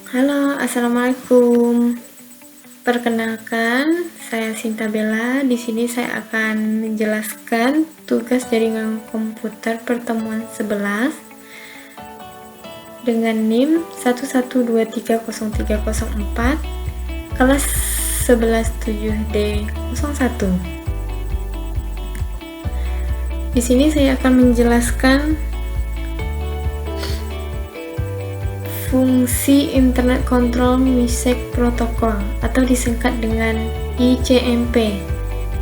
Halo, assalamualaikum. Perkenalkan, saya Sinta Bella. Di sini saya akan menjelaskan tugas jaringan komputer pertemuan 11 dengan NIM 112303004 kelas 117D01. Di sini saya akan menjelaskan fungsi Internet Control Message Protocol atau disingkat dengan ICMP.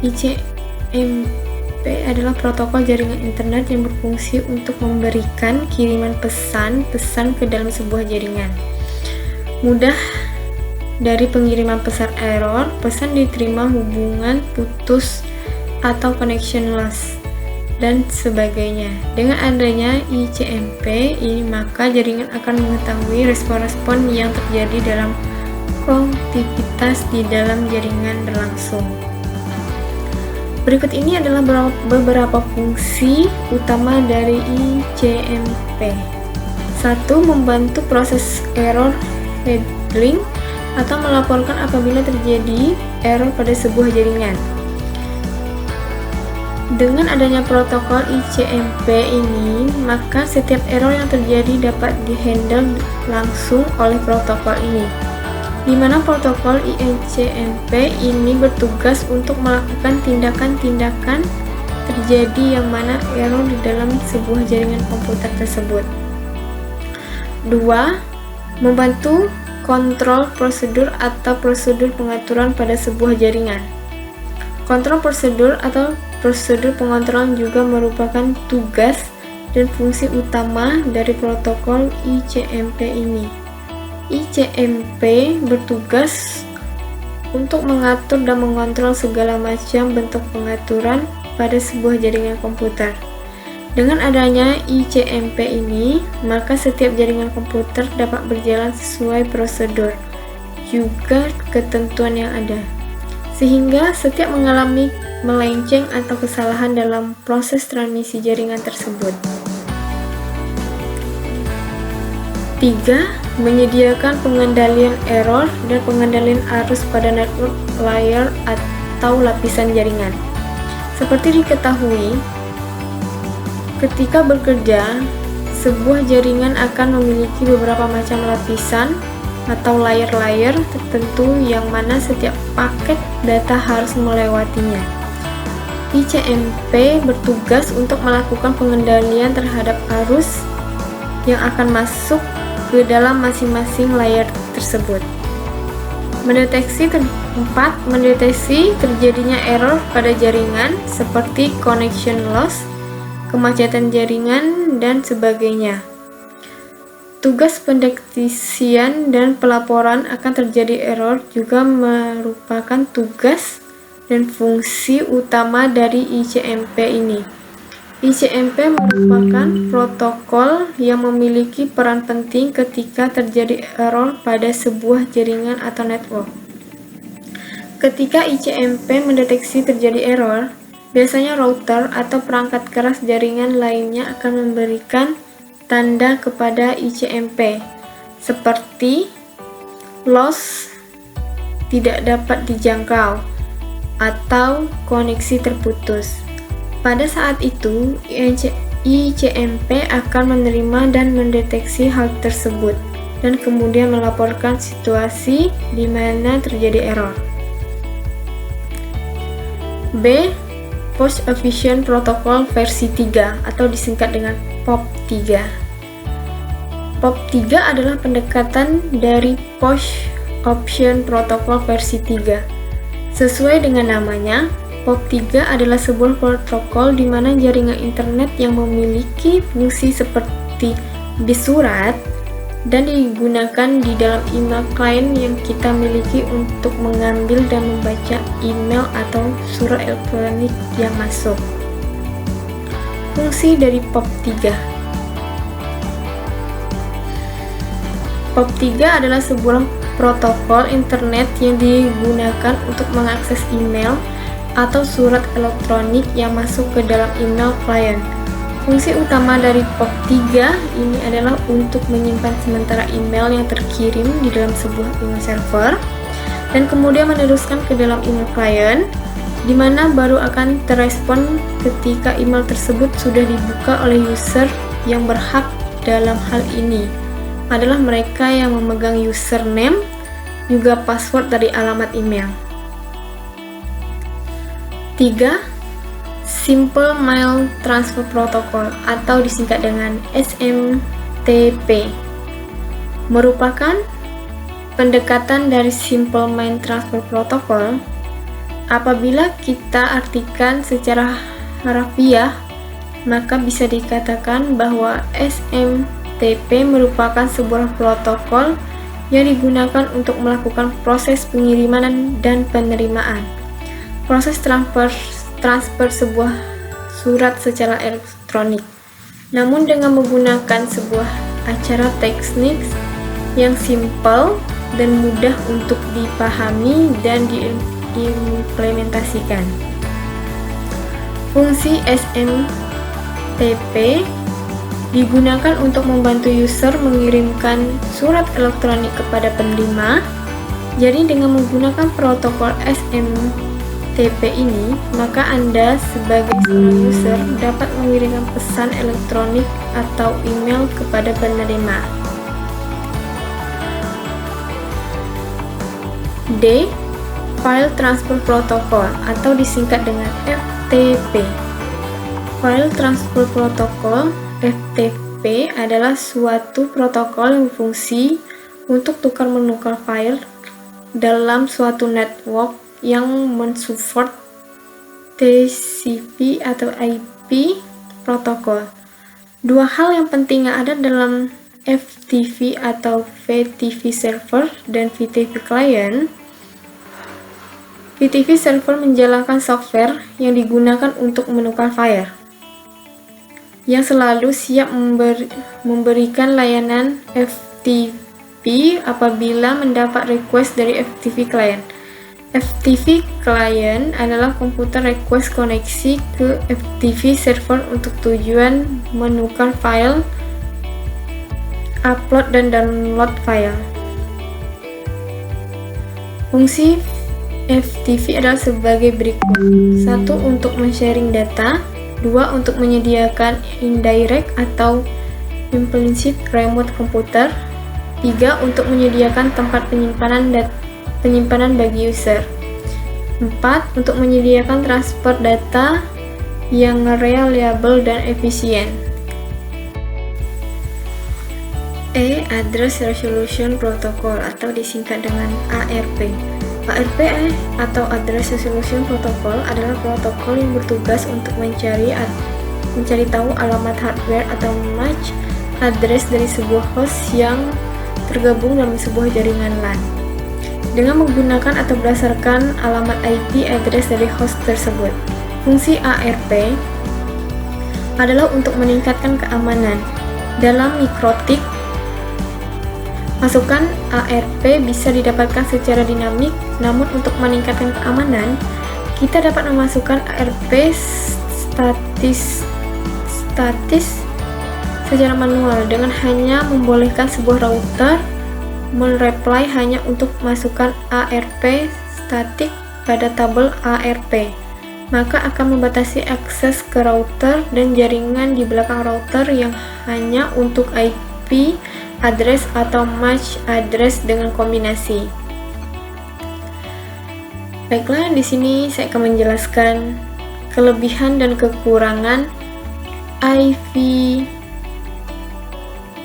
ICMP adalah protokol jaringan internet yang berfungsi untuk memberikan kiriman pesan-pesan ke dalam sebuah jaringan. Mudah dari pengiriman pesan error, pesan diterima, hubungan putus atau connection loss, dan sebagainya. Dengan adanya ICMP ini, maka jaringan akan mengetahui respon-respon yang terjadi dalam konektivitas di dalam jaringan berlangsung. Berikut ini adalah beberapa fungsi utama dari ICMP. 1. Membantu proses error handling atau melaporkan apabila terjadi error pada sebuah jaringan. Dengan adanya protokol ICMP ini, maka setiap error yang terjadi dapat dihandle langsung oleh protokol ini, di mana protokol ICMP ini bertugas untuk melakukan tindakan-tindakan terjadi yang mana error di dalam sebuah jaringan komputer tersebut. 2. Membantu kontrol prosedur atau prosedur pengaturan pada sebuah jaringan. Kontrol prosedur atau prosedur pengontrolan juga merupakan tugas dan fungsi utama dari protokol ICMP ini. ICMP bertugas untuk mengatur dan mengontrol segala macam bentuk pengaturan pada sebuah jaringan komputer. Dengan adanya ICMP ini, maka setiap jaringan komputer dapat berjalan sesuai prosedur, juga ketentuan yang ada, sehingga setiap mengalami melenceng atau kesalahan dalam proses transmisi jaringan tersebut. 3. Menyediakan pengendalian error dan pengendalian arus pada network layer atau lapisan jaringan. Seperti diketahui, ketika bekerja, sebuah jaringan akan memiliki beberapa macam lapisan atau layer-layer tertentu yang mana setiap paket data harus melewatinya. ICMP bertugas untuk melakukan pengendalian terhadap arus yang akan masuk ke dalam masing-masing layer tersebut. Mendeteksi terjadinya error pada jaringan seperti connection loss, kemacetan jaringan, dan sebagainya. Tugas pendeteksian dan pelaporan akan terjadi error juga merupakan tugas dan fungsi utama dari ICMP ini. ICMP merupakan protokol yang memiliki peran penting ketika terjadi error pada sebuah jaringan atau network. Ketika ICMP mendeteksi terjadi error, biasanya router atau perangkat keras jaringan lainnya akan memberikan tanda kepada ICMP seperti loss, tidak dapat dijangkau, atau koneksi terputus. Pada saat itu, ICMP akan menerima dan mendeteksi hal tersebut dan kemudian melaporkan situasi di mana terjadi error. B. Post Option Protocol versi 3 atau disingkat dengan POP3. POP3 adalah pendekatan dari Post Option Protocol versi 3. Sesuai dengan namanya, POP3 adalah sebuah protokol di mana jaringan internet yang memiliki fungsi seperti bis surat dan digunakan di dalam email client yang kita miliki untuk mengambil dan membaca email atau surat elektronik yang masuk. Fungsi dari POP3. POP3 adalah sebuah protokol internet yang digunakan untuk mengakses email atau surat elektronik yang masuk ke dalam email client. Fungsi utama dari POP3 ini adalah untuk menyimpan sementara email yang terkirim di dalam sebuah email server dan kemudian meneruskan ke dalam email client, di mana baru akan terrespon ketika email tersebut sudah dibuka oleh user yang berhak. Dalam hal ini adalah mereka yang memegang username juga password dari alamat email. 3. Simple Mail Transfer Protocol atau disingkat dengan SMTP merupakan pendekatan dari Simple Mail Transfer Protocol. Apabila kita artikan secara harafiah, maka bisa dikatakan bahwa SMTP merupakan sebuah protokol yang digunakan untuk melakukan proses pengiriman dan penerimaan. Proses transfer sebuah surat secara elektronik, namun dengan menggunakan sebuah acara teknik yang simpel dan mudah untuk dipahami dan diimplementasikan. Fungsi SMTP digunakan untuk membantu user mengirimkan surat elektronik kepada penerima. Jadi dengan menggunakan protokol SMTP ini, maka Anda sebagai seorang user dapat mengirimkan pesan elektronik atau email kepada penerima. D. File Transfer Protocol atau disingkat dengan FTP. File Transfer Protocol FTP adalah suatu protokol yang berfungsi untuk tukar-menukar file dalam suatu network yang mensupport TCP atau IP protokol. Dua hal yang penting yang ada dalam FTP atau VTP server dan VTP client. VTP server menjalankan software yang digunakan untuk menukar file, yang selalu siap memberikan layanan FTP apabila mendapat request dari FTP client. FTP client adalah komputer request koneksi ke FTP server untuk tujuan menukar file, upload dan download file. Fungsi FTP adalah sebagai berikut. 1. Untuk men-sharing data. 2. Untuk menyediakan indirect atau implicit remote computer. 3. Untuk menyediakan tempat penyimpanan bagi user. 4. Untuk menyediakan transfer data yang reliable dan efisien. E. Address Resolution Protocol atau disingkat dengan ARP. ARP atau Address Resolution Protocol adalah protokol yang bertugas untuk mencari tahu alamat hardware atau MAC address dari sebuah host yang tergabung dalam sebuah jaringan LAN dengan menggunakan atau berdasarkan alamat IP address dari host tersebut. Fungsi ARP adalah untuk meningkatkan keamanan. Dalam mikrotik, masukan ARP bisa didapatkan secara dinamik, namun untuk meningkatkan keamanan, kita dapat memasukkan ARP statis secara manual dengan hanya membolehkan sebuah router mereply hanya untuk masukkan ARP statik pada tabel ARP, maka akan membatasi akses ke router dan jaringan di belakang router yang hanya untuk IP address atau MAC address dengan kombinasi. Baiklah, di sini saya akan menjelaskan kelebihan dan kekurangan IV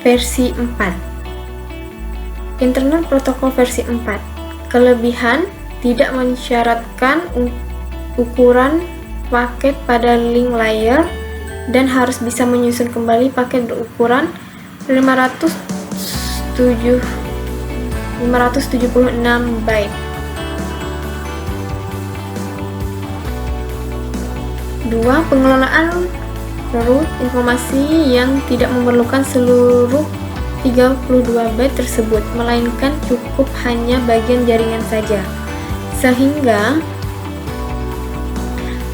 versi 4. Internet Protocol versi 4. Kelebihan: tidak mensyaratkan ukuran paket pada link layer dan harus bisa menyusun kembali paket berukuran 576 byte. 2. Pengelolaan root informasi yang tidak memerlukan seluruh 32 byte tersebut, melainkan cukup hanya bagian jaringan saja, sehingga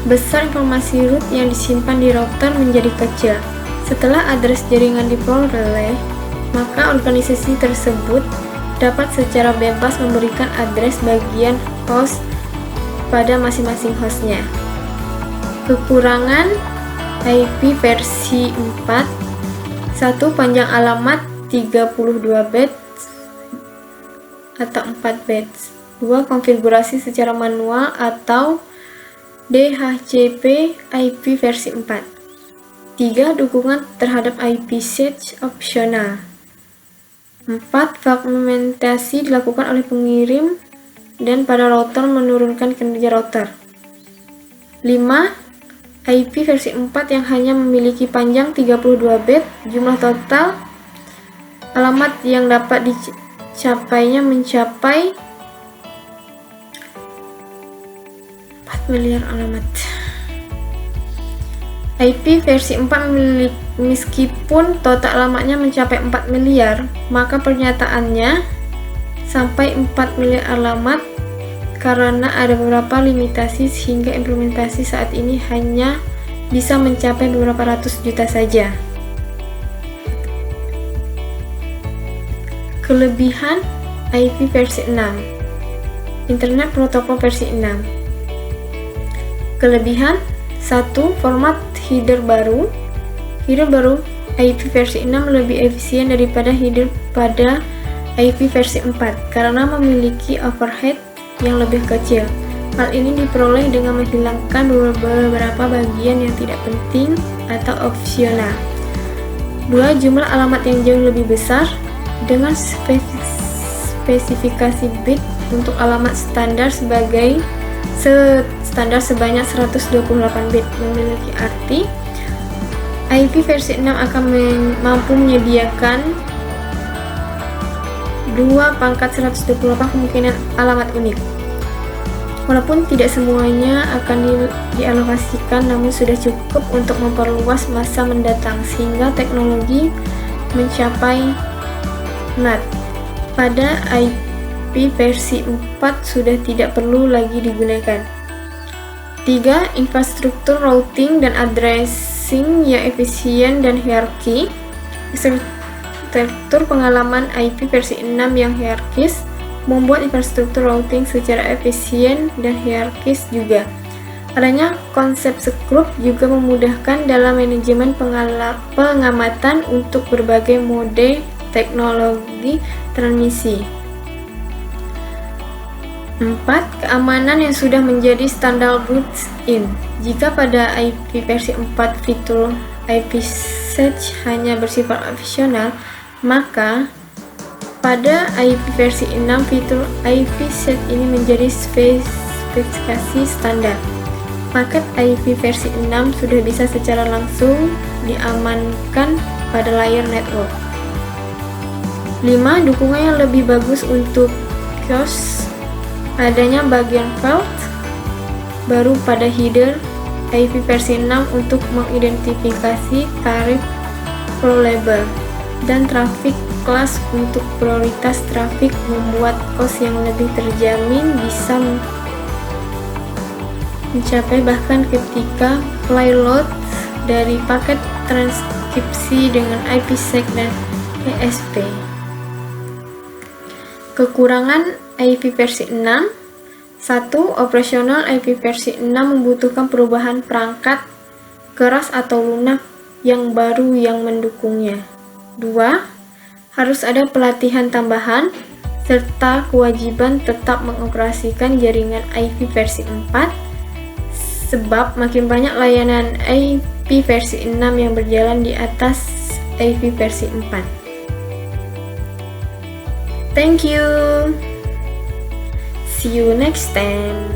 besar informasi root yang disimpan di router menjadi kecil. Setelah address jaringan diperoleh, maka organisasi tersebut dapat secara bebas memberikan address bagian host pada masing-masing hostnya. Kekurangan IP versi 4: 1. Panjang alamat 32 bits atau 4 bits. 2. Konfigurasi secara manual atau DHCP IP versi 4. 3. Dukungan terhadap IP search opsional. 4. Fragmentasi dilakukan oleh pengirim dan pada router menurunkan kinerja router. 5. IP versi 4 yang hanya memiliki panjang 32 bit, jumlah total alamat yang dapat dicapainya mencapai 4 miliar alamat. IP versi 4 meskipun total alamatnya mencapai 4 miliar, maka pernyataannya sampai 4 miliar alamat karena ada beberapa limitasi sehingga implementasi saat ini hanya bisa mencapai beberapa ratus juta saja. Kelebihan IP versi 6. Internet Protokol versi 6. Kelebihan: 1. Format header baru. Header baru IP versi 6 lebih efisien daripada header pada IP versi 4 karena memiliki overhead yang lebih kecil. Hal ini diperoleh dengan menghilangkan beberapa bagian yang tidak penting atau opsional. 2. Jumlah alamat yang jauh lebih besar dengan spesifikasi bit untuk alamat standar sebanyak 128 bit, memiliki arti IP versi 6 akan mampu menyediakan 2/128 kemungkinan alamat unik. Walaupun tidak semuanya akan dialokasikan, namun sudah cukup untuk memperluas masa mendatang sehingga teknologi mencapai NAT. Pada IP versi 4 sudah tidak perlu lagi digunakan. 3. Infrastruktur routing dan addressing yang efisien dan hierarki. Arsitektur pengalaman IP versi 6 yang hierarkis membuat infrastruktur routing secara efisien dan hierarkis juga. Adanya konsep skrup juga memudahkan dalam manajemen pengamatan untuk berbagai mode teknologi transmisi. 4. Keamanan yang sudah menjadi standar built-in. Jika pada IP versi 4 fitur IP search hanya bersifat opsional, maka pada IP versi 6 fitur IP search ini menjadi spesifikasi standar. Paket IP versi 6 sudah bisa secara langsung diamankan pada layer network. 5. Dukungan yang lebih bagus untuk QoS. Adanya bagian vault baru pada header IP versi 6 untuk mengidentifikasi tarif pro label dan traffic class untuk prioritas traffic, membuat cost yang lebih terjamin bisa mencapai bahkan ketika payload dari paket transkripsi dengan IPsec dan ESP. Kekurangan IP versi 6. 1. Operasional IP versi 6 membutuhkan perubahan perangkat keras atau lunak yang baru yang mendukungnya. 2. Harus ada pelatihan tambahan serta kewajiban tetap mengoperasikan jaringan IP versi 4 sebab makin banyak layanan IP versi 6 yang berjalan di atas IP versi 4. Thank you. See you next time.